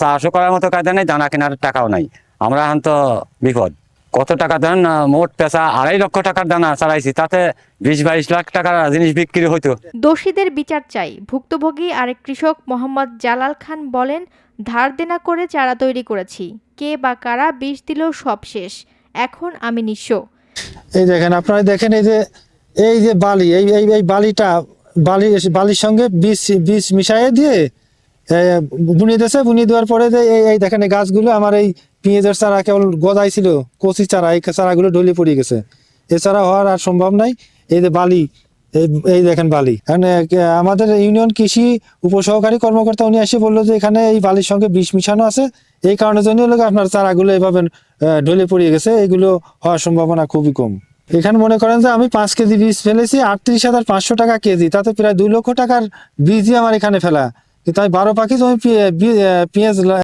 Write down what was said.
চাষও করার মতো কায়দা নেই, দানা কেনার টাকাও নাই। আমরা এখন তো বিপদ। কত টাকা দেন, মোট পেঁচা 2.5 লক্ষ টাকার দানা চালাইছি, তাতে 20-22 লাখ টাকার জিনিস বিক্রি হইতো। দোষীদের বিচার চাই। ভুক্তভোগী আরেক কৃষক মোহাম্মদ জালাল খান বলেন, ধার দেনা করে চারা তৈরি করেছি, কে বা কারা বিষ দিল সব শেষ, এখন আমি নিঃস্ব। এই দেখেন, আপনারা দেখেন, এই যে বালি, এই বালিটা বালির সঙ্গে বীজ মিশাইয়ে দিয়ে বুনিয়ে দিয়েছে। বুনিয়ে দেওয়ার পরে যে এই দেখেন এই গাছগুলো আমার এই পেঁয়াজের চারা কেবল গজাইছিল, কচি চারা, এই চারাগুলো ঢলে পড়ে গেছে। এছাড়া হওয়ার আর সম্ভব নাই। এই যে বালি, এই দেখেন বালি। আমাদের ইউনিয়ন কৃষি উপসহকারী কর্মকর্তা উনি এসে বললো যে এখানে এই বালির সঙ্গে বিষ মিশানো আছে, এই কারণের জন্য হলো আপনার চারাগুলো এভাবে ঢলে পড়ে গেছে। এগুলো হওয়ার সম্ভাবনা খুবই কম। এখানে মনে করেন যে আমি 5 কেজি বীজ ফেলেছি, 38,500 টাকা কেজি, তাতে প্রায় 2 লক্ষ টাকার বীজই আমার এখানে ফেলা। কিন্তু আমি 12 পাখি জমি পেঁয়াজ